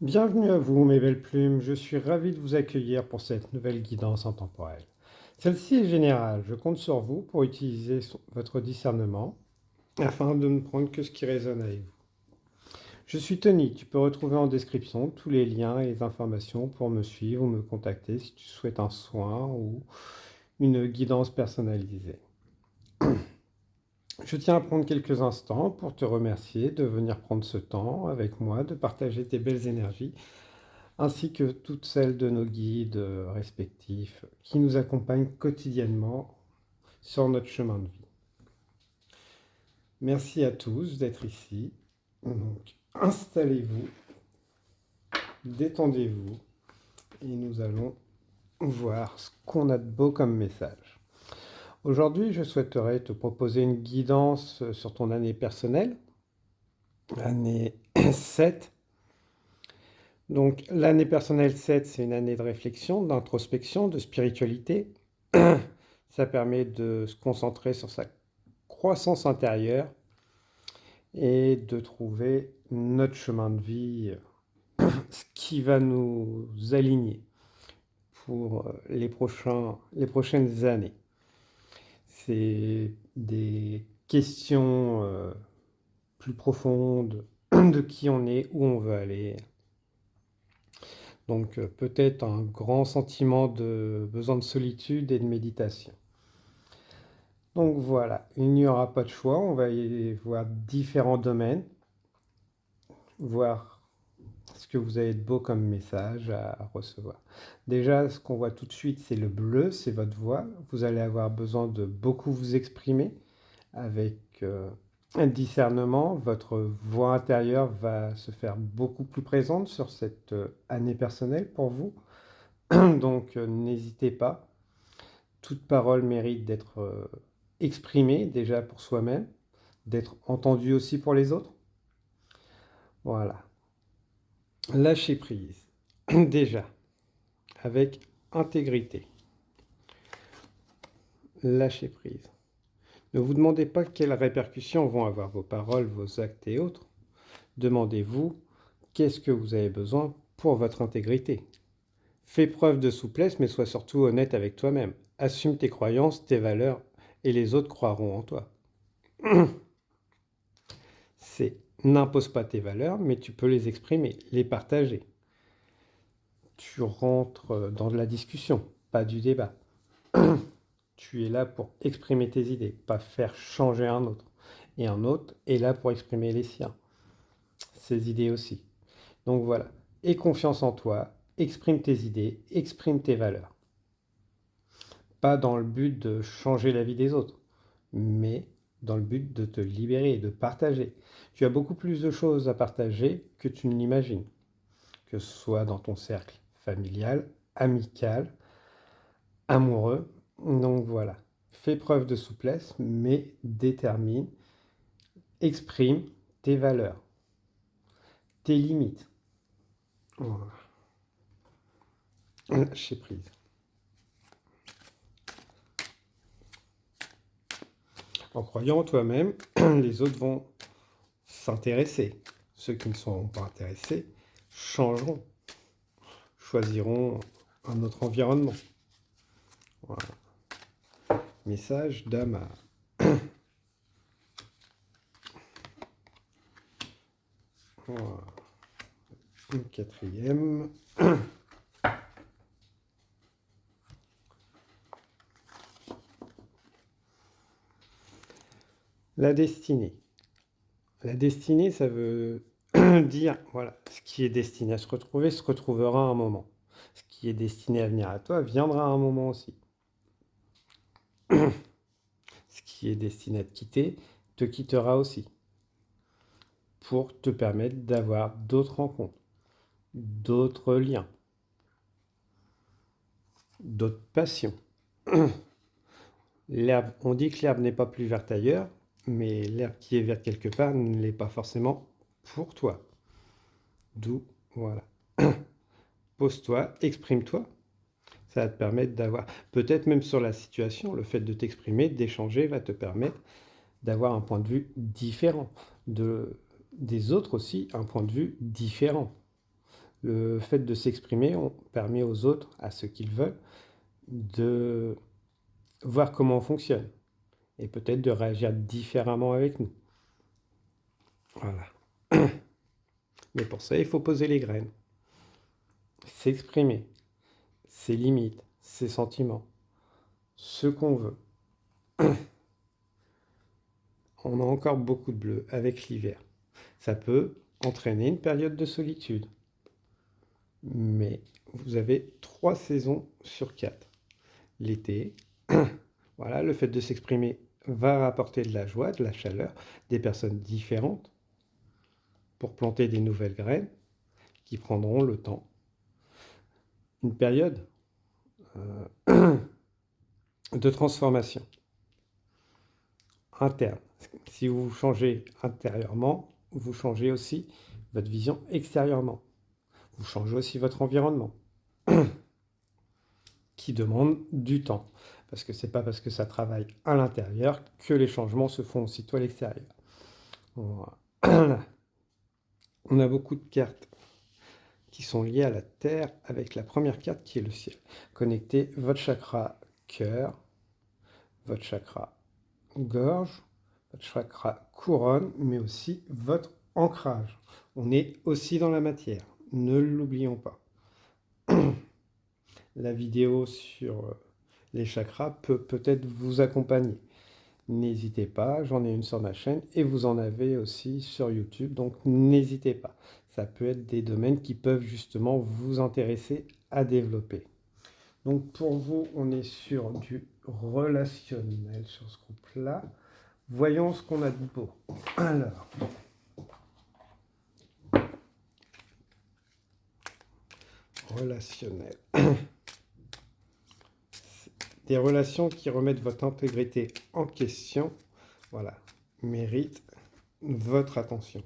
Bienvenue à vous, mes belles plumes. Je suis ravi de vous accueillir pour cette nouvelle guidance intemporelle. Celle-ci est générale. Je compte sur vous pour utiliser votre discernement afin de ne prendre que ce qui résonne avec vous. Je suis Tony. Tu peux retrouver en description tous les liens et les informations pour me suivre ou me contacter si tu souhaites un soin ou une guidance personnalisée. Je tiens à prendre quelques instants pour te remercier de venir prendre ce temps avec moi, de partager tes belles énergies ainsi que toutes celles de nos guides respectifs qui nous accompagnent quotidiennement sur notre chemin de vie. Merci à tous d'être ici. Donc, installez-vous, détendez-vous et nous allons voir ce qu'on a de beau comme message. Aujourd'hui, je souhaiterais te proposer une guidance sur ton année personnelle, l'année 7. Donc, l'année personnelle 7, c'est une année de réflexion, d'introspection, de spiritualité. Ça permet de se concentrer sur sa croissance intérieure et de trouver notre chemin de vie, ce qui va nous aligner pour les prochaines années. C'est des questions plus profondes de qui on est, où on veut aller. Donc peut-être un grand sentiment de besoin de solitude et de méditation. Donc voilà, il n'y aura pas de choix, on va y voir différents domaines, voir ce que vous avez de beau comme message à recevoir. Déjà, ce qu'on voit tout de suite, c'est le bleu, c'est votre voix. Vous allez avoir besoin de beaucoup vous exprimer avec un discernement. Votre voix intérieure va se faire beaucoup plus présente sur cette année personnelle pour vous. Donc n'hésitez pas. Toute parole mérite d'être exprimée déjà pour soi-même, d'être entendue aussi pour les autres. Voilà. Lâchez prise. Déjà, avec intégrité. Lâchez prise. Ne vous demandez pas quelles répercussions vont avoir vos paroles, vos actes et autres. Demandez-vous qu'est-ce que vous avez besoin pour votre intégrité. Fais preuve de souplesse, mais sois surtout honnête avec toi-même. Assume tes croyances, tes valeurs, et les autres croiront en toi. C'est n'impose pas tes valeurs, mais tu peux les exprimer, les partager. Tu rentres dans de la discussion, pas du débat. Tu es là pour exprimer tes idées, pas faire changer un autre. Et un autre est là pour exprimer les siens, ses idées aussi. Donc voilà, aie confiance en toi, exprime tes idées, exprime tes valeurs. Pas dans le but de changer la vie des autres, mais dans le but de te libérer et de partager. Tu as beaucoup plus de choses à partager que tu ne l'imagines, que ce soit dans ton cercle familial, amical, amoureux. Donc voilà, fais preuve de souplesse, mais détermine, exprime tes valeurs, tes limites. Voilà. Lâcher prise. En croyant en toi-même, les autres vont s'intéresser. Ceux qui ne sont pas intéressés changeront, choisiront un autre environnement. Voilà. Message d'âme à... Voilà. Une quatrième. La destinée. La destinée, ça veut dire, voilà, ce qui est destiné à se retrouver se retrouvera à un moment. Ce qui est destiné à venir à toi viendra à un moment aussi. Ce qui est destiné à te quittera aussi. Pour te permettre d'avoir d'autres rencontres, d'autres liens, d'autres passions. L'herbe, on dit que l'herbe n'est pas plus verte ailleurs, mais l'herbe qui est verte quelque part ne l'est pas forcément pour toi. D'où, voilà. Pose-toi, exprime-toi. Ça va te permettre d'avoir, peut-être même sur la situation, le fait de t'exprimer, d'échanger, va te permettre d'avoir un point de vue différent. Des autres aussi, un point de vue différent. Le fait de s'exprimer permet aux autres, à ceux qu'ils veulent, de voir comment on fonctionne et peut-être de réagir différemment avec nous. Voilà. Mais pour ça, il faut poser les graines, s'exprimer, ses limites, ses sentiments, ce qu'on veut. On a encore beaucoup de bleu avec l'hiver. Ça peut entraîner une période de solitude. Mais vous avez 3 saisons sur 4. L'été, voilà, le fait de s'exprimer va rapporter de la joie, de la chaleur, des personnes différentes pour planter des nouvelles graines qui prendront le temps. Une période de transformation interne. Si vous changez intérieurement, vous changez aussi votre vision extérieurement. Vous changez aussi votre environnement qui demande du temps. Parce que c'est pas parce que ça travaille à l'intérieur que les changements se font aussitôt à l'extérieur. On a beaucoup de cartes qui sont liées à la Terre avec la première carte qui est le ciel. Connectez votre chakra cœur, votre chakra gorge, votre chakra couronne, mais aussi votre ancrage. On est aussi dans la matière, ne l'oublions pas. La vidéo sur les chakras peut peut-être vous accompagner. N'hésitez pas, j'en ai une sur ma chaîne et vous en avez aussi sur YouTube, donc n'hésitez pas. Ça peut être des domaines qui peuvent justement vous intéresser à développer. Donc pour vous, on est sur du relationnel sur ce groupe-là. Voyons ce qu'on a de beau. Alors, relationnel. Des relations qui remettent votre intégrité en question, voilà, méritent votre attention.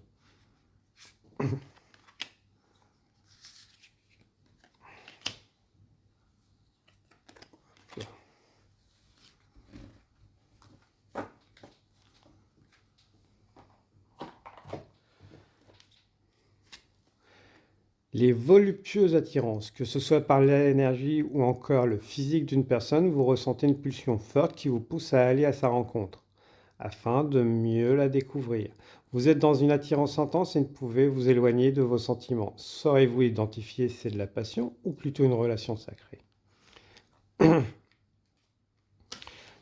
Les voluptueuses attirances, que ce soit par l'énergie ou encore le physique d'une personne, vous ressentez une pulsion forte qui vous pousse à aller à sa rencontre, afin de mieux la découvrir. Vous êtes dans une attirance intense et ne pouvez vous éloigner de vos sentiments. Saurez-vous identifier si c'est de la passion ou plutôt une relation sacrée?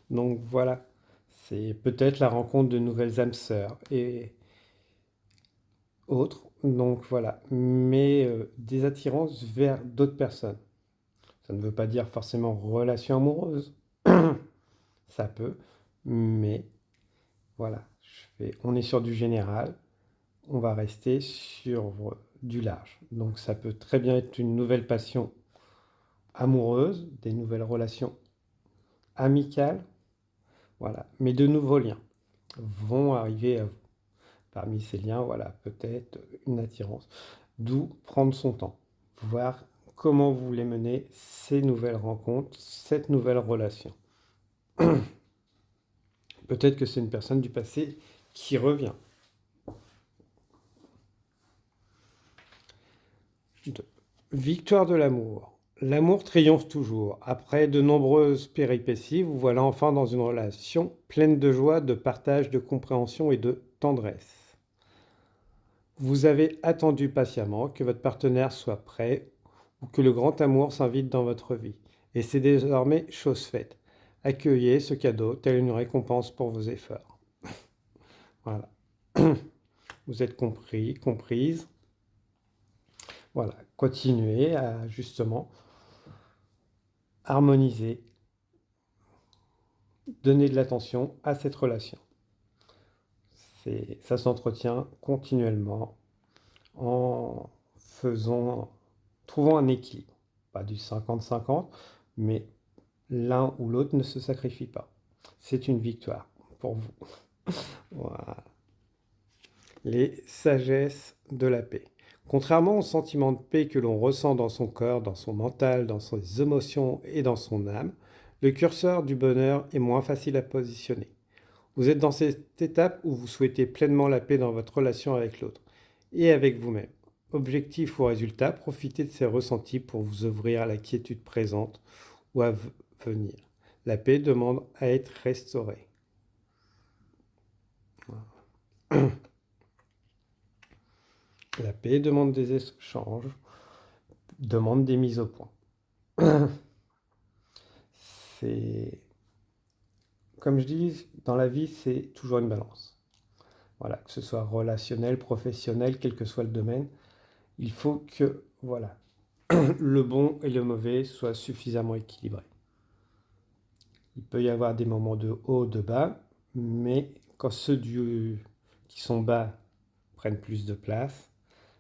Donc voilà, c'est peut-être la rencontre de nouvelles âmes sœurs et autres. Donc voilà, mais des attirances vers d'autres personnes. Ça ne veut pas dire forcément relation amoureuse. Ça peut, mais voilà, on est sur du général. On va rester sur du large. Donc ça peut très bien être une nouvelle passion amoureuse, des nouvelles relations amicales, voilà. Mais de nouveaux liens vont arriver à vous. Parmi ces liens, voilà, peut-être une attirance. D'où prendre son temps, voir comment vous voulez mener ces nouvelles rencontres, cette nouvelle relation. Peut-être que c'est une personne du passé qui revient. Victoire de l'amour. L'amour triomphe toujours. Après de nombreuses péripéties, vous voilà enfin dans une relation pleine de joie, de partage, de compréhension et de tendresse. Vous avez attendu patiemment que votre partenaire soit prêt ou que le grand amour s'invite dans votre vie. Et c'est désormais chose faite. Accueillez ce cadeau tel une récompense pour vos efforts. Voilà. Vous êtes compris, comprise. Voilà. Continuez à justement harmoniser, donner de l'attention à cette relation. Ça s'entretient continuellement en trouvant un équilibre. Pas du 50-50, mais l'un ou l'autre ne se sacrifie pas. C'est une victoire pour vous. Voilà. Les sagesses de la paix. Contrairement au sentiment de paix que l'on ressent dans son corps, dans son mental, dans ses émotions et dans son âme, le curseur du bonheur est moins facile à positionner. Vous êtes dans cette étape où vous souhaitez pleinement la paix dans votre relation avec l'autre et avec vous-même. Objectif ou résultat, profitez de ces ressentis pour vous ouvrir à la quiétude présente ou à venir. La paix demande à être restaurée. Voilà. La paix demande des échanges, demande des mises au point. C'est, comme je dis, dans la vie, c'est toujours une balance. Voilà, que ce soit relationnel, professionnel, quel que soit le domaine, il faut que, voilà, le bon et le mauvais soient suffisamment équilibrés. Il peut y avoir des moments de haut, de bas, mais quand ceux qui sont bas prennent plus de place,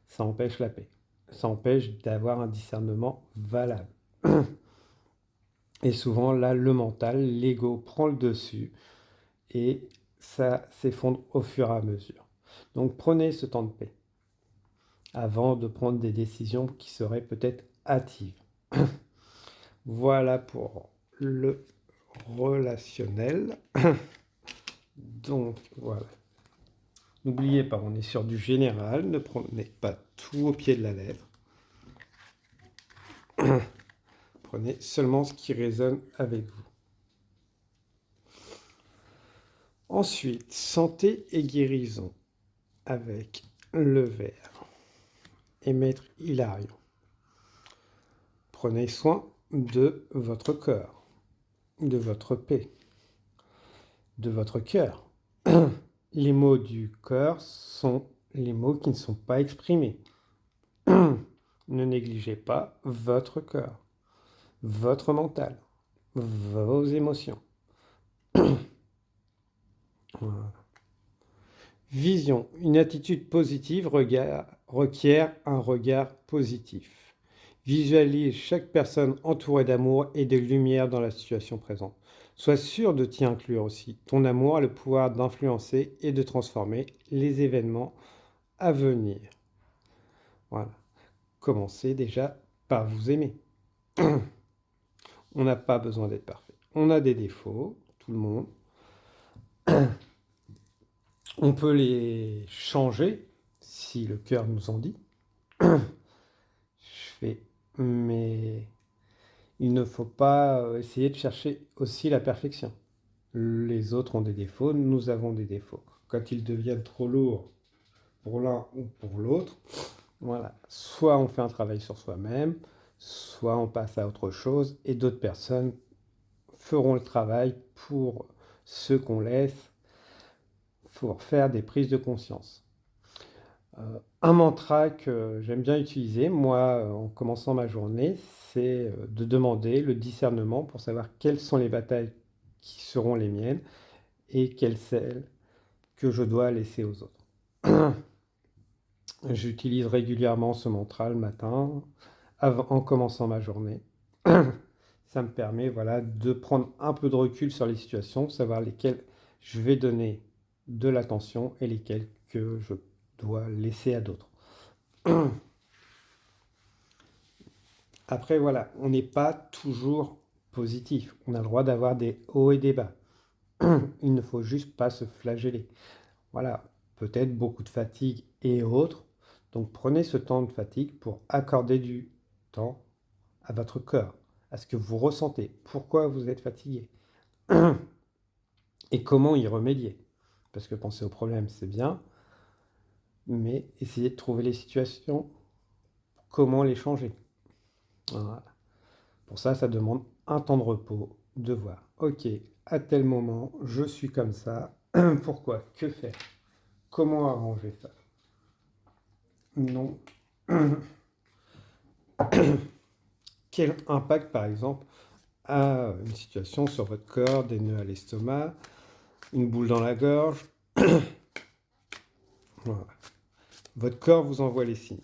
ça empêche la paix. Ça empêche d'avoir un discernement valable. Et souvent, là, le mental, l'ego prend le dessus et ça s'effondre au fur et à mesure. Donc, prenez ce temps de paix avant de prendre des décisions qui seraient peut-être hâtives. Voilà pour le relationnel. Donc, voilà. N'oubliez pas, on est sur du général, ne prenez pas tout au pied de la lettre. Prenez seulement ce qui résonne avec vous. Ensuite, santé et guérison avec le verre et Maître Hilarion. Prenez soin de votre corps, de votre paix, de votre cœur. Les mots du corps sont les mots qui ne sont pas exprimés. Ne négligez pas votre corps, votre mental, vos émotions. Voilà. Vision. Une attitude positive requiert un regard positif. Visualise chaque personne entourée d'amour et de lumière dans la situation présente. Sois sûr de t'y inclure aussi. Ton amour a le pouvoir d'influencer et de transformer les événements à venir. Voilà. Commencez déjà par vous aimer. On n'a pas besoin d'être parfait. On a des défauts, tout le monde. On peut les changer si le cœur nous en dit. Je fais, mais il ne faut pas essayer de chercher aussi la perfection. Les autres ont des défauts, nous avons des défauts. Quand ils deviennent trop lourds pour l'un ou pour l'autre, voilà, soit on fait un travail sur soi-même, soit on passe à autre chose et d'autres personnes feront le travail pour ceux qu'on laisse, pour faire des prises de conscience. Un mantra que j'aime bien utiliser, moi, en commençant ma journée, c'est de demander le discernement pour savoir quelles sont les batailles qui seront les miennes et quelles celles que je dois laisser aux autres. J'utilise régulièrement ce mantra le matin, en commençant ma journée. Ça me permet, voilà, de prendre un peu de recul sur les situations, savoir lesquelles je vais donner de l'attention et lesquelles que je dois laisser à d'autres. Après, voilà, on n'est pas toujours positif. On a le droit d'avoir des hauts et des bas. Il ne faut juste pas se flageller. Voilà, peut-être beaucoup de fatigue et autres. Donc prenez ce temps de fatigue pour accorder du temps à votre cœur, à ce que vous ressentez, pourquoi vous êtes fatigué et comment y remédier. Parce que penser au problème, c'est bien, mais essayez de trouver les situations, comment les changer. Voilà. Pour ça, ça demande un temps de repos, de voir, ok, à tel moment, je suis comme ça, pourquoi, que faire, comment arranger ça. Non. Quel impact, par exemple, a une situation sur votre corps, des nœuds à l'estomac, une boule dans la gorge. Voilà. Votre corps vous envoie les signes.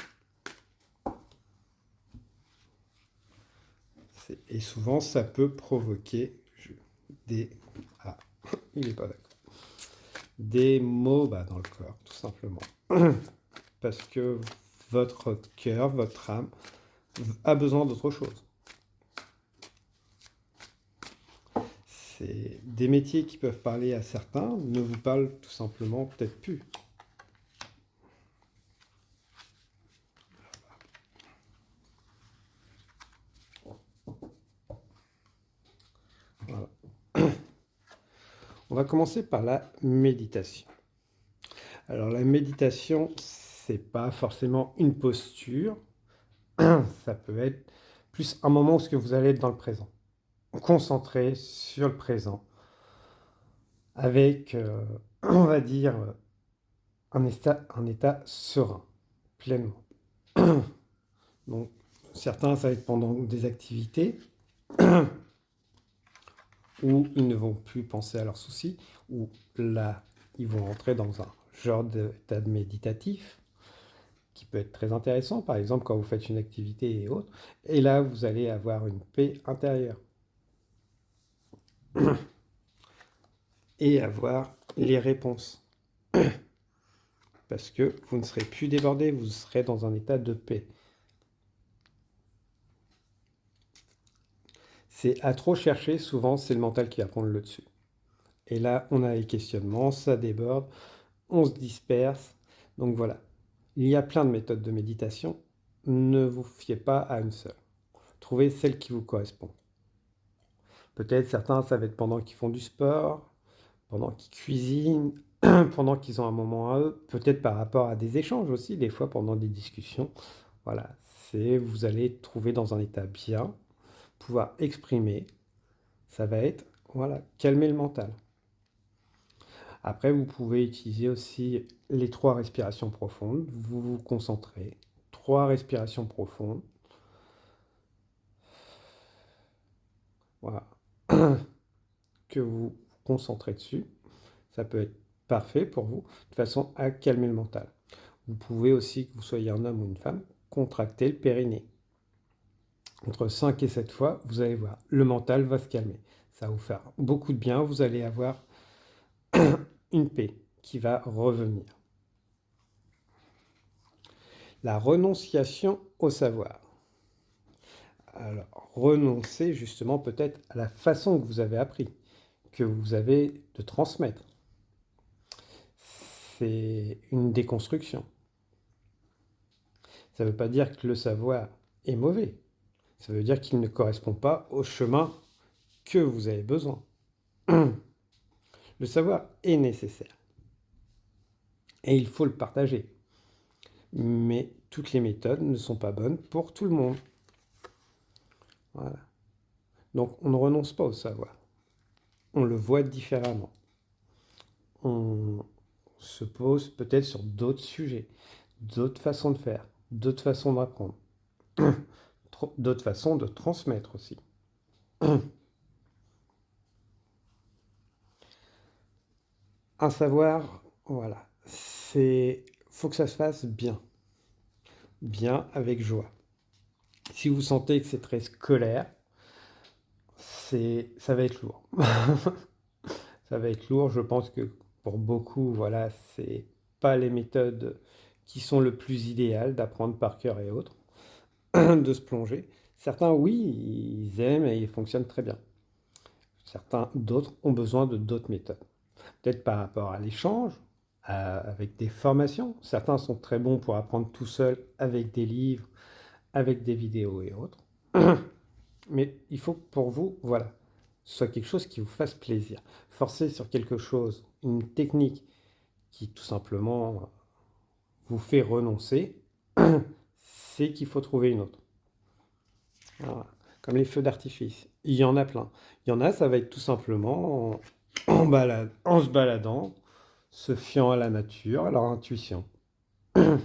Et souvent, ça peut provoquer des... Ah, il n'est pas d'accord. Des maux dans le corps, tout simplement. Parce que votre cœur, votre âme, a besoin d'autre chose. C'est des métiers qui peuvent parler à certains, ne vous parlent tout simplement peut-être plus. On va commencer par la méditation. Alors la méditation, c'est pas forcément une posture, ça peut être plus un moment où ce que vous allez être dans le présent, concentré sur le présent, avec, on va dire, un état serein, pleinement. Donc certains, ça va être pendant des activités où ils ne vont plus penser à leurs soucis, où là, ils vont entrer dans un genre d'état méditatif qui peut être très intéressant, par exemple quand vous faites une activité et autres, et là, vous allez avoir une paix intérieure et avoir les réponses, parce que vous ne serez plus débordé, vous serez dans un état de paix. C'est à trop chercher, souvent, c'est le mental qui va prendre le dessus. Et là, on a les questionnements, ça déborde, on se disperse. Donc voilà, il y a plein de méthodes de méditation. Ne vous fiez pas à une seule. Trouvez celle qui vous correspond. Peut-être certains, ça va être pendant qu'ils font du sport, pendant qu'ils cuisinent, pendant qu'ils ont un moment à eux, peut-être par rapport à des échanges aussi, des fois pendant des discussions. Voilà, c'est vous allez trouver dans un état bien, pouvoir exprimer. Ça va être, voilà, calmer le mental. Après, vous pouvez utiliser aussi les 3 respirations profondes. Vous vous concentrez. 3 respirations profondes. Voilà. Que vous vous concentrez dessus. Ça peut être parfait pour vous, de façon à calmer le mental. Vous pouvez aussi, que vous soyez un homme ou une femme, contracter le périnée. Entre 5 et 7 fois, vous allez voir, le mental va se calmer. Ça va vous faire beaucoup de bien. Vous allez avoir une paix qui va revenir. La renonciation au savoir. Alors, renoncer justement peut-être à la façon que vous avez appris, que vous avez de transmettre. C'est une déconstruction. Ça ne veut pas dire que le savoir est mauvais. Ça veut dire qu'il ne correspond pas au chemin que vous avez besoin. Le savoir est nécessaire. Et il faut le partager. Mais toutes les méthodes ne sont pas bonnes pour tout le monde. Voilà. Donc on ne renonce pas au savoir. On le voit différemment. On se pose peut-être sur d'autres sujets, d'autres façons de faire, d'autres façons d'apprendre, d'autres façons de transmettre aussi. Un savoir, voilà, faut que ça se fasse bien, bien avec joie. Si vous sentez que c'est très scolaire, ça va être lourd. Ça va être lourd. Je pense que pour beaucoup, voilà, c'est pas les méthodes qui sont le plus idéales d'apprendre par cœur et autres, de se plonger. Certains, oui, ils aiment et ils fonctionnent très bien. Certains, d'autres, ont besoin de d'autres méthodes. Peut-être par rapport à l'échange, avec des formations. Certains sont très bons pour apprendre tout seul avec des livres, avec des vidéos et autres. Mais il faut que pour vous, voilà, ce soit quelque chose qui vous fasse plaisir. Forcer sur quelque chose, une technique qui tout simplement vous fait renoncer, c'est qu'il faut trouver une autre. Voilà. Comme les feux d'artifice. Il y en a plein. Il y en a, ça va être tout simplement en se baladant, se fiant à la nature, à leur intuition. Ils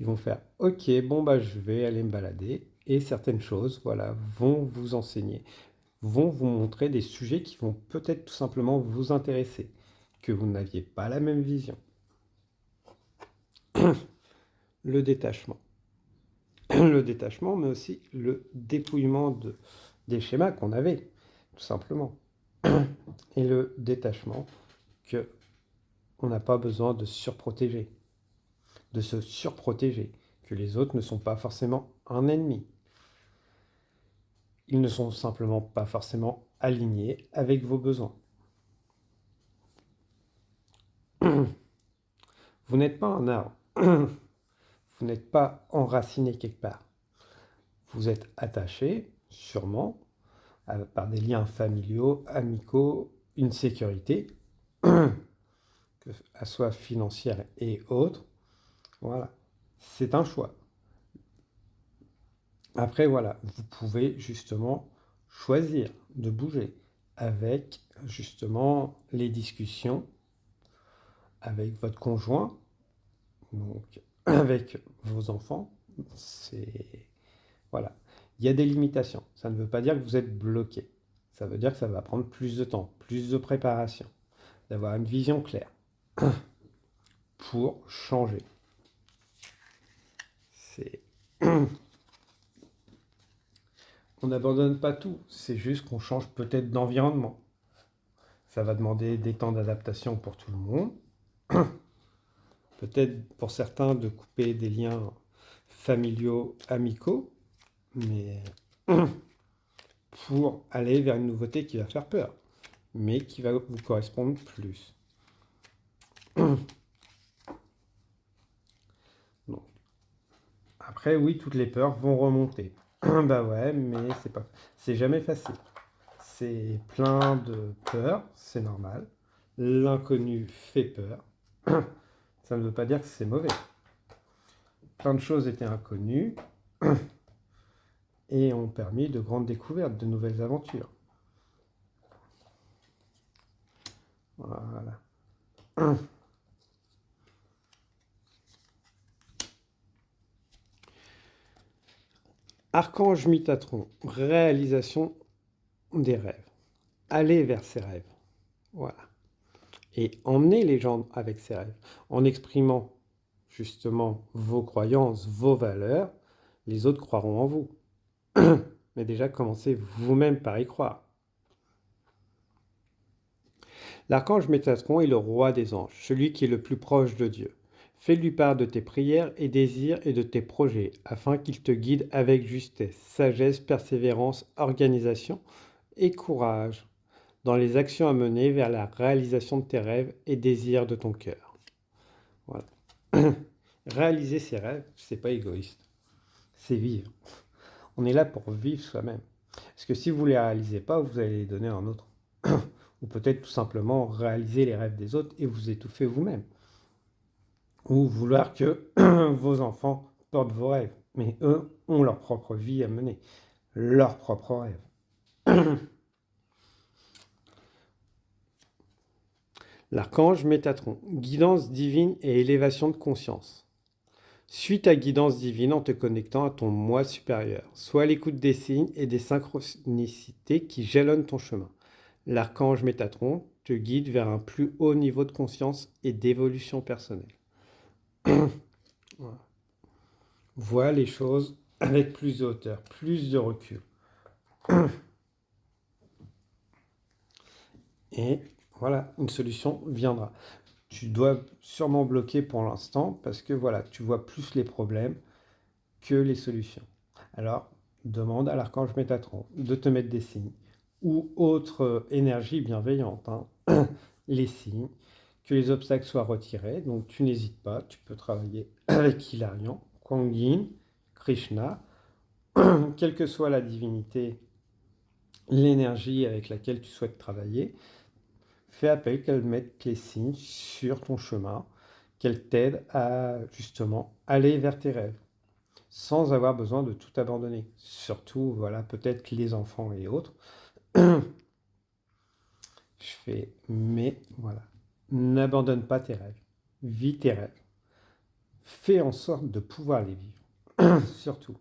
vont faire OK, bon bah je vais aller me balader et certaines choses, voilà, vont vous enseigner, vont vous montrer des sujets qui vont peut-être tout simplement vous intéresser, que vous n'aviez pas la même vision. Le détachement. Le détachement, mais aussi le dépouillement des schémas qu'on avait, tout simplement. Et le détachement que on n'a pas besoin de surprotéger, de se surprotéger, que les autres ne sont pas forcément un ennemi. Ils ne sont simplement pas forcément alignés avec vos besoins. Vous n'êtes pas un arbre. Vous n'êtes pas enraciné quelque part. Vous êtes attaché, sûrement, par des liens familiaux, amicaux une sécurité, qu'elle soit financière et autre. Voilà, c'est un choix. Après, voilà, vous pouvez justement choisir de bouger avec justement les discussions avec votre conjoint, donc avec vos enfants. C'est voilà, il y a des limitations. Ça ne veut pas dire que vous êtes bloqué. Ça veut dire que ça va prendre plus de temps, plus de préparation, d'avoir une vision claire pour changer. C'est On n'abandonne pas tout, c'est juste qu'on change peut-être d'environnement. Ça va demander des temps d'adaptation pour tout le monde. Peut-être pour certains de couper des liens familiaux, amicaux, mais pour aller vers une nouveauté qui va faire peur, mais qui va vous correspondre plus. Donc, après, oui, toutes les peurs vont remonter. Bah ouais, mais c'est jamais facile. C'est plein de peurs, c'est normal. L'inconnu fait peur. Ça ne veut pas dire que c'est mauvais. Plein de choses étaient inconnues et ont permis de grandes découvertes, de nouvelles aventures. Voilà. Archange Métatron, réalisation des rêves. Aller vers ses rêves. Voilà. Et emmener les gens avec ses rêves. En exprimant justement vos croyances, vos valeurs, les autres croiront en vous. Mais déjà, commencez vous-même par y croire. L'archange Métatron est le roi des anges, celui qui est le plus proche de Dieu. Fais-lui part de tes prières et désirs et de tes projets, afin qu'il te guide avec justesse, sagesse, persévérance, organisation et courage dans les actions à mener vers la réalisation de tes rêves et désirs de ton cœur. Voilà. Réaliser ses rêves, c'est pas égoïste, c'est vivre. On est là pour vivre soi-même. Parce que si vous ne les réalisez pas, vous allez les donner à un autre. Ou peut-être tout simplement réaliser les rêves des autres et vous étouffer vous-même. Ou vouloir que vos enfants portent vos rêves. Mais eux ont leur propre vie à mener, leurs propres rêves. L'archange Métatron, guidance divine et élévation de conscience. Suis ta guidance divine en te connectant à ton moi supérieur. Sois à l'écoute des signes et des synchronicités qui jalonnent ton chemin. L'archange Métatron te guide vers un plus haut niveau de conscience et d'évolution personnelle. Voilà. Vois les choses avec plus de hauteur, plus de recul. Et voilà, une solution viendra. Tu dois sûrement bloquer pour l'instant parce que voilà, tu vois plus les problèmes que les solutions. Alors, demande à l'archange Métatron de te mettre des signes ou autre énergie bienveillante, les signes, que les obstacles soient retirés. Donc, tu n'hésites pas, tu peux travailler avec Hilarion, Kuan Yin, Krishna, quelle que soit la divinité, l'énergie avec laquelle tu souhaites travailler. Fais appel qu'elle mette les signes sur ton chemin, qu'elle t'aide à justement aller vers tes rêves, sans avoir besoin de tout abandonner. Surtout, voilà, peut-être les enfants et autres. Mais voilà, n'abandonne pas tes rêves, vis tes rêves. Fais en sorte de pouvoir les vivre, surtout.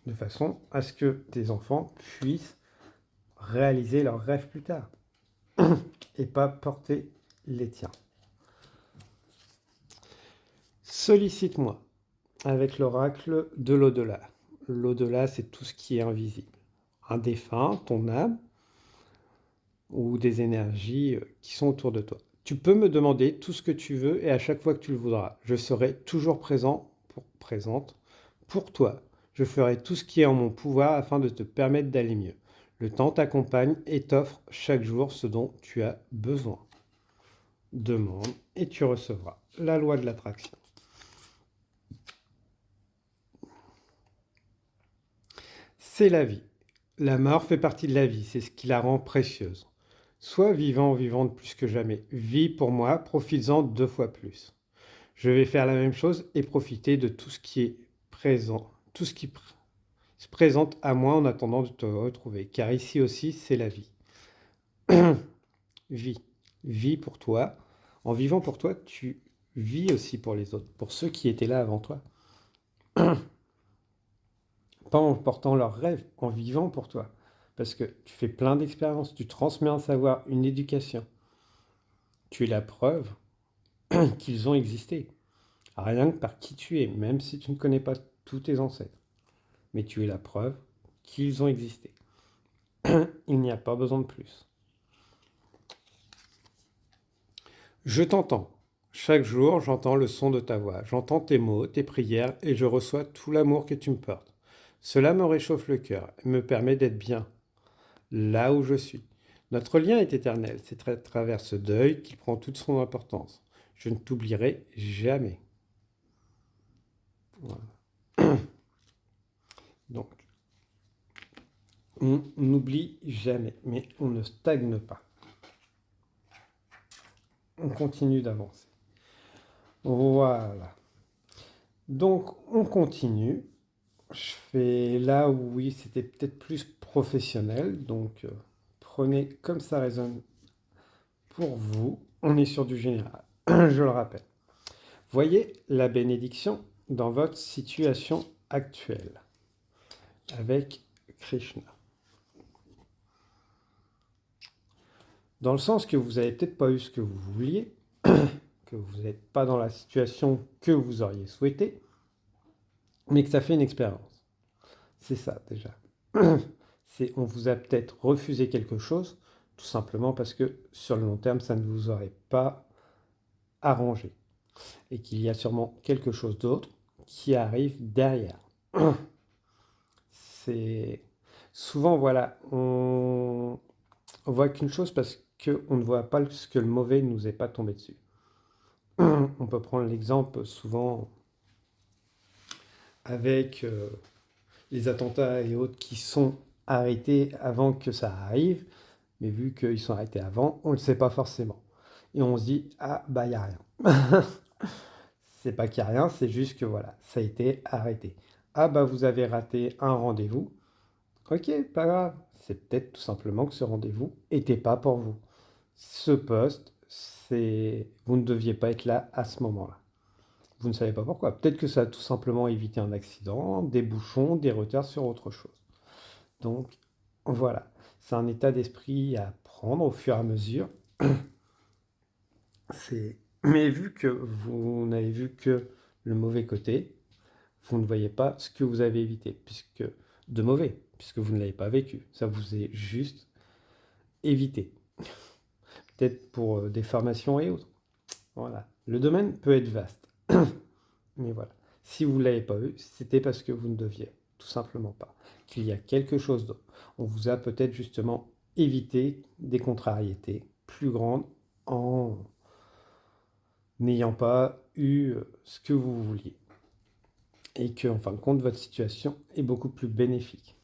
De façon à ce que tes enfants puissent réaliser leurs rêves plus tard et pas porter les tiens. Sollicite-moi avec l'oracle de l'au-delà. L'au-delà, c'est tout ce qui est invisible. Un défunt, ton âme, ou des énergies qui sont autour de toi. Tu peux me demander tout ce que tu veux et à chaque fois que tu le voudras. Je serai toujours présente pour toi. Je ferai tout ce qui est en mon pouvoir afin de te permettre d'aller mieux. Le temps t'accompagne et t'offre chaque jour ce dont tu as besoin. Demande et tu recevras. La loi de l'attraction. C'est la vie. La mort fait partie de la vie, c'est ce qui la rend précieuse. Sois vivant ou vivante plus que jamais. Vis pour moi, profites-en 2 fois plus. Je vais faire la même chose et profiter de tout ce qui est présent, tout ce qui se présente à moi en attendant de te retrouver. Car ici aussi, c'est la vie. Vis. Vis pour toi. En vivant pour toi, tu vis aussi pour les autres, pour ceux qui étaient là avant toi. Pas en portant leurs rêves, en vivant pour toi. Parce que tu fais plein d'expériences, tu transmets un savoir, une éducation. Tu es la preuve qu'ils ont existé. Rien que par qui tu es, même si tu ne connais pas tous tes ancêtres. Mais tu es la preuve qu'ils ont existé. Il n'y a pas besoin de plus. Je t'entends. Chaque jour, j'entends le son de ta voix. J'entends tes mots, tes prières, et je reçois tout l'amour que tu me portes. Cela me réchauffe le cœur et me permet d'être bien là où je suis. Notre lien est éternel. C'est à travers ce deuil qu'il prend toute son importance. Je ne t'oublierai jamais. Voilà. Donc, on n'oublie jamais, mais on ne stagne pas. On continue d'avancer. Voilà. Donc, on continue. Je fais là où, oui, c'était peut-être plus professionnel. Donc, prenez comme ça résonne pour vous. On est sur du général. Je le rappelle. Voyez la bénédiction dans votre situation actuelle avec Krishna. Dans le sens que vous n'avez peut-être pas eu ce que vous vouliez, que vous n'êtes pas dans la situation que vous auriez souhaité, mais que ça fait une expérience. C'est ça déjà. On vous a peut-être refusé quelque chose, tout simplement parce que sur le long terme, ça ne vous aurait pas arrangé. Et qu'il y a sûrement quelque chose d'autre qui arrive derrière. C'est souvent, voilà, on voit qu'une chose parce qu'on ne voit pas ce que le mauvais ne nous est pas tombé dessus. On peut prendre l'exemple souvent avec les attentats et autres qui sont arrêtés avant que ça arrive, mais vu qu'ils sont arrêtés avant, on ne le sait pas forcément. Et on se dit, ah bah il n'y a rien. C'est pas qu'il n'y a rien, c'est juste que voilà, ça a été arrêté. Ah bah vous avez raté un rendez-vous. Ok, pas grave. C'est peut-être tout simplement que ce rendez-vous n'était pas pour vous. Ce poste, vous ne deviez pas être là à ce moment-là. Vous ne savez pas pourquoi. Peut-être que ça a tout simplement évité un accident, des bouchons, des retards sur autre chose. Donc voilà, c'est un état d'esprit à prendre au fur et à mesure. Mais vu que vous n'avez vu que le mauvais côté, vous ne voyez pas ce que vous avez évité, puisque vous ne l'avez pas vécu. Ça vous est juste évité. Peut-être pour des formations et autres. Voilà. Le domaine peut être vaste. Mais voilà. Si vous ne l'avez pas eu, c'était parce que vous ne deviez tout simplement pas. Qu'il y a quelque chose d'autre. On vous a peut-être justement évité des contrariétés plus grandes en n'ayant pas eu ce que vous vouliez. Et que, en fin de compte, votre situation est beaucoup plus bénéfique.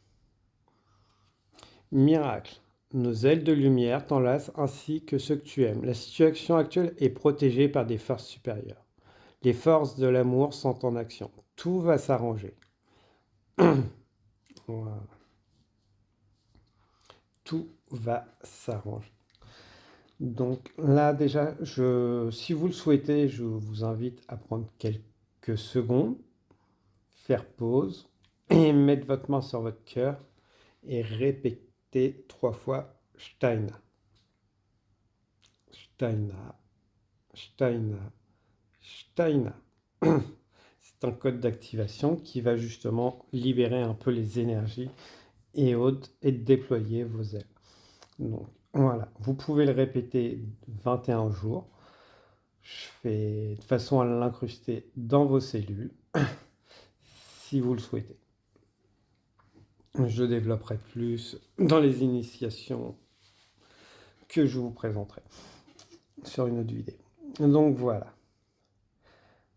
Miracle. Nos ailes de lumière t'enlacent ainsi que ceux que tu aimes. La situation actuelle est protégée par des forces supérieures. Les forces de l'amour sont en action. Tout va s'arranger. Voilà. Tout va s'arranger. Donc là déjà, si vous le souhaitez, je vous invite à prendre quelques secondes, faire pause et mettre votre main sur votre cœur et répéter 3 fois Steina. Steina. Steina. Steina. C'est un code d'activation qui va justement libérer un peu les énergies et autres et déployer vos ailes. Donc voilà, vous pouvez le répéter 21 jours. Je fais de façon à l'incruster dans vos cellules si vous le souhaitez. Je développerai plus dans les initiations que je vous présenterai sur une autre vidéo. Donc voilà.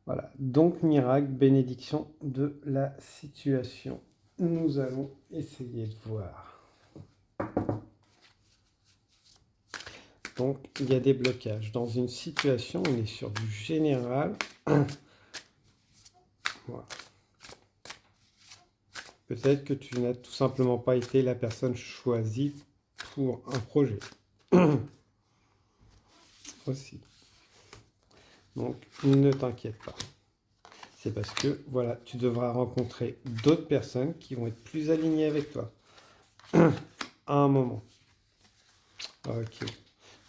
Voilà. Donc miracle, bénédiction de la situation. Nous allons essayer de voir. Donc, il y a des blocages. Dans une situation, on est sur du général. Voilà. Peut-être que tu n'as tout simplement pas été la personne choisie pour un projet. Aussi. Donc, ne t'inquiète pas. C'est parce que, voilà, tu devras rencontrer d'autres personnes qui vont être plus alignées avec toi. À un moment. Ok.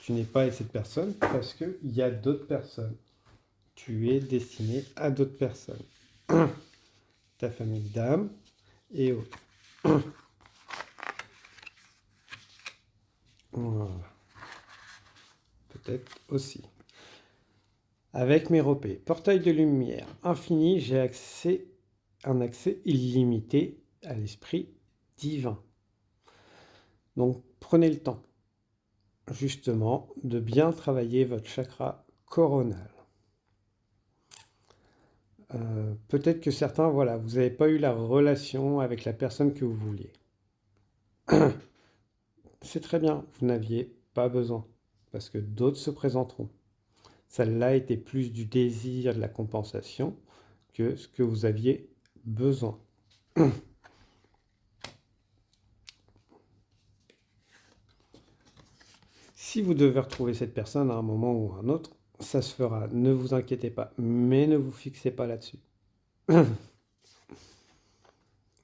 Tu n'es pas avec cette personne parce qu'il y a d'autres personnes. Tu es destiné à d'autres personnes. Ta famille d'âme et autres. Voilà. Peut-être aussi. Avec mes repères, portail de lumière infini, j'ai un accès illimité à l'esprit divin. Donc prenez le temps, justement, de bien travailler votre chakra coronal. Peut-être que certains, voilà, vous n'avez pas eu la relation avec la personne que vous vouliez. C'est très bien, vous n'aviez pas besoin, parce que d'autres se présenteront. Celle-là était plus du désir, de la compensation, que ce que vous aviez besoin. Si vous devez retrouver cette personne à un moment ou à un autre, ça se fera, ne vous inquiétez pas, mais ne vous fixez pas là-dessus.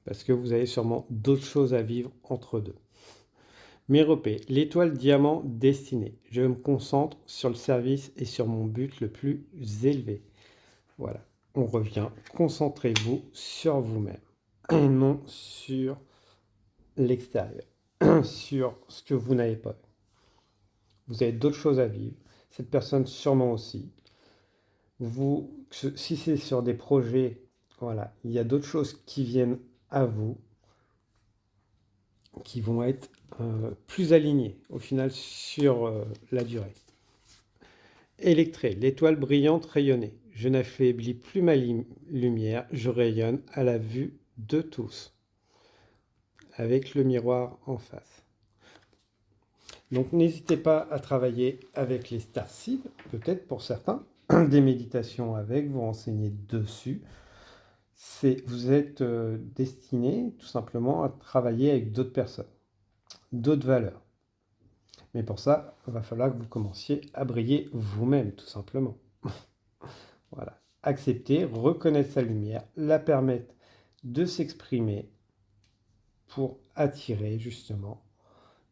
Parce que vous avez sûrement d'autres choses à vivre entre deux. Méropée, l'étoile diamant destinée. Je me concentre sur le service et sur mon but le plus élevé. Voilà, on revient. Concentrez-vous sur vous-même et non sur l'extérieur, sur ce que vous n'avez pas. Vous avez d'autres choses à vivre. Cette personne sûrement aussi. Si c'est sur des projets, voilà, il y a d'autres choses qui viennent à vous, qui vont être plus alignées au final sur la durée. Électré, l'étoile brillante rayonnée. Je n'affaiblis plus ma lumière, je rayonne à la vue de tous, avec le miroir en face. Donc n'hésitez pas à travailler avec les starseeds, peut-être pour certains, des méditations avec, vous renseigner dessus. Vous êtes destiné tout simplement à travailler avec d'autres personnes, d'autres valeurs. Mais pour ça, il va falloir que vous commenciez à briller vous-même, tout simplement. Voilà. Accepter, reconnaître sa lumière, la permettre de s'exprimer pour attirer justement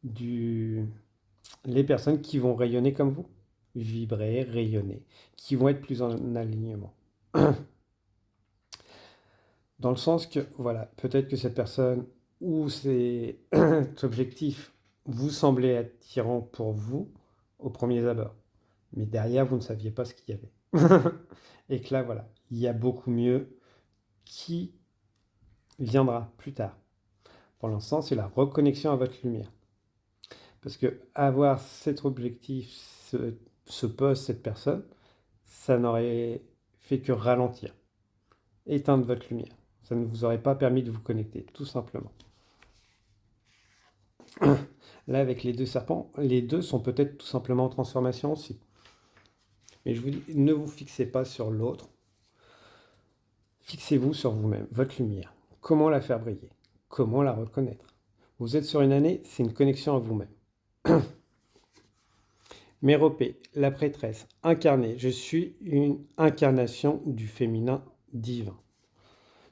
les personnes qui vont rayonner comme vous, vibrer, rayonner, qui vont être plus en alignement. Dans le sens que, voilà, peut-être que cette personne ou cet objectif vous semblait attirant pour vous au premier abord. Mais derrière, vous ne saviez pas ce qu'il y avait. Et que là, voilà, il y a beaucoup mieux qui viendra plus tard. Pour l'instant, c'est la reconnexion à votre lumière. Parce que avoir cet objectif, ce poste, cette personne, ça n'aurait fait que ralentir, éteindre votre lumière. Ça ne vous aurait pas permis de vous connecter, tout simplement. Là, avec les deux serpents, les deux sont peut-être tout simplement en transformation aussi. Mais je vous dis, ne vous fixez pas sur l'autre. Fixez-vous sur vous-même, votre lumière. Comment la faire briller? Comment la reconnaître? Vous êtes sur une année, c'est une connexion à vous-même. Méropée, la prêtresse, incarnée. Je suis une incarnation du féminin divin.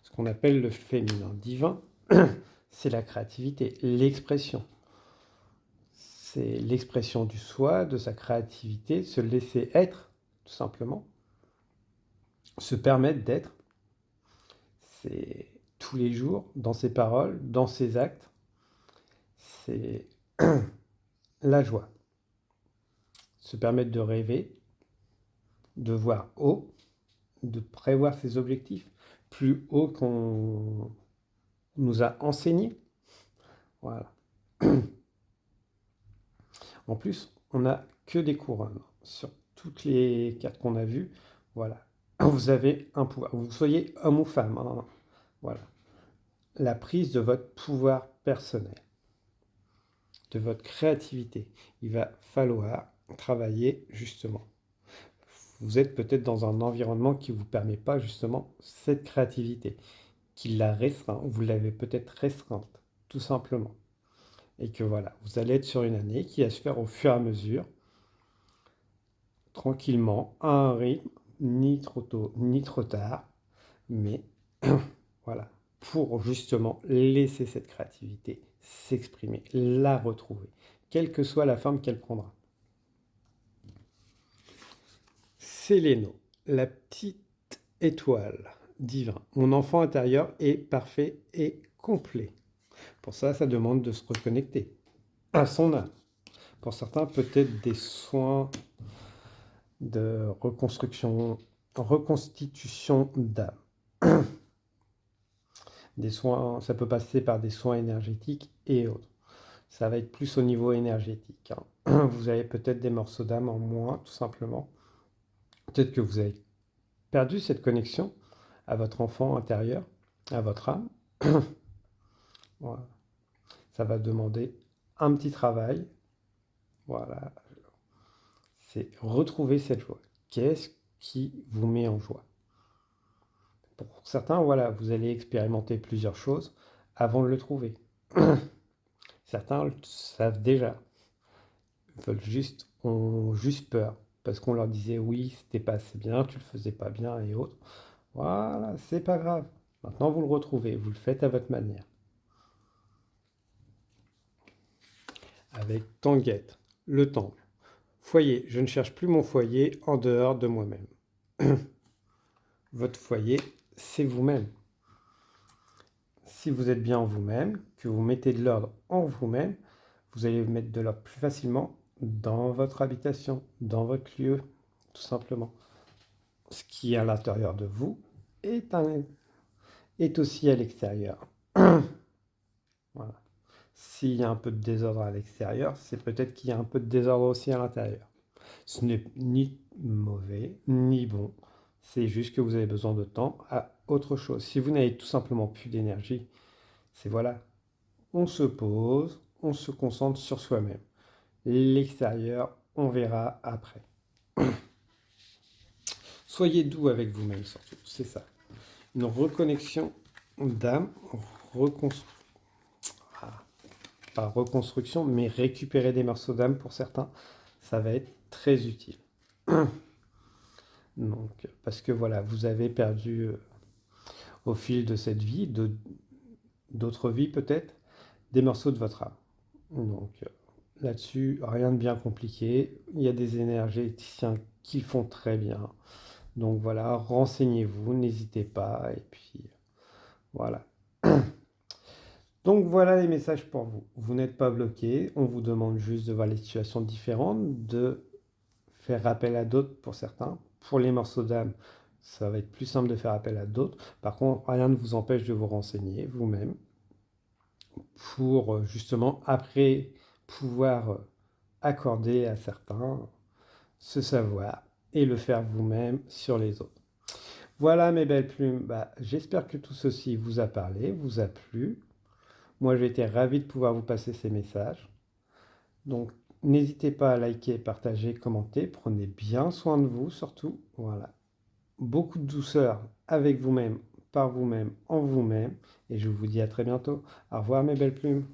Ce qu'on appelle le féminin divin, c'est la créativité, l'expression. C'est l'expression du soi, de sa créativité, se laisser être, tout simplement. Se permettre d'être. C'est tous les jours, dans ses paroles, dans ses actes. C'est la joie. Se permettre de rêver, de voir haut, de prévoir ses objectifs plus haut qu'on nous a enseigné. Voilà. En plus, on n'a que des couronnes. Sur toutes les cartes qu'on a vues, voilà. Vous avez un pouvoir. Vous soyez homme ou femme. Hein. Voilà. La prise de votre pouvoir personnel, de votre créativité. Il va falloir travailler justement. Vous êtes peut-être dans un environnement qui ne vous permet pas justement cette créativité, qui la restreint, vous l'avez peut-être restreinte, tout simplement. Et que voilà, vous allez être sur une année qui va se faire au fur et à mesure, tranquillement, à un rythme, ni trop tôt, ni trop tard, mais voilà, pour justement laisser cette créativité s'exprimer, la retrouver, quelle que soit la forme qu'elle prendra. Séléno, la petite étoile divin. Mon enfant intérieur est parfait et complet. Pour ça, ça demande de se reconnecter à son âme. Pour certains, peut-être des soins de reconstitution d'âme. Des soins, ça peut passer par des soins énergétiques et autres. Ça va être plus au niveau énergétique, hein. Vous avez peut-être des morceaux d'âme en moins, tout simplement. Peut-être que vous avez perdu cette connexion à votre enfant intérieur, à votre âme. Voilà. Ça va demander un petit travail. Voilà. C'est retrouver cette joie. Qu'est-ce qui vous met en joie? Pour certains, voilà, vous allez expérimenter plusieurs choses avant de le trouver. Certains le savent déjà. Ont juste peur. Parce qu'on leur disait oui, c'était pas assez bien, tu le faisais pas bien et autres. Voilà, c'est pas grave. Maintenant, vous le retrouvez, vous le faites à votre manière. Avec Tanguette, le temple. Foyer, je ne cherche plus mon foyer en dehors de moi-même. Votre foyer, c'est vous-même. Si vous êtes bien en vous-même, que vous mettez de l'ordre en vous-même, vous allez mettre de l'ordre plus facilement dans votre habitation, dans votre lieu, tout simplement. Ce qui est à l'intérieur de vous est aussi à l'extérieur. Voilà. S'il y a un peu de désordre à l'extérieur, c'est peut-être qu'il y a un peu de désordre aussi à l'intérieur. Ce n'est ni mauvais, ni bon. C'est juste que vous avez besoin de temps à autre chose. Si vous n'avez tout simplement plus d'énergie, c'est voilà. On se pose, on se concentre sur soi-même. L'extérieur, on verra après. Soyez doux avec vous-même surtout, c'est ça. Une reconnexion d'âme, pas reconstruction, mais récupérer des morceaux d'âme pour certains, ça va être très utile. Donc, parce que voilà, vous avez perdu au fil de cette vie, d'autres vies peut-être, des morceaux de votre âme. Donc là-dessus, rien de bien compliqué. Il y a des énergéticiens qui le font très bien. Donc voilà, renseignez-vous, n'hésitez pas. Et puis voilà. Donc voilà les messages pour vous. Vous n'êtes pas bloqué. On vous demande juste de voir les situations différentes, de faire appel à d'autres pour certains. Pour les morceaux d'âme, ça va être plus simple de faire appel à d'autres. Par contre, rien ne vous empêche de vous renseigner vous-même pour justement après pouvoir accorder à certains ce savoir et le faire vous-même sur les autres. Voilà mes belles plumes, j'espère que tout ceci vous a parlé, vous a plu. Moi j'ai été ravi de pouvoir vous passer ces messages. Donc n'hésitez pas à liker, partager, commenter, prenez bien soin de vous surtout. Voilà. Beaucoup de douceur avec vous-même, par vous-même, en vous-même. Et je vous dis à très bientôt. Au revoir mes belles plumes.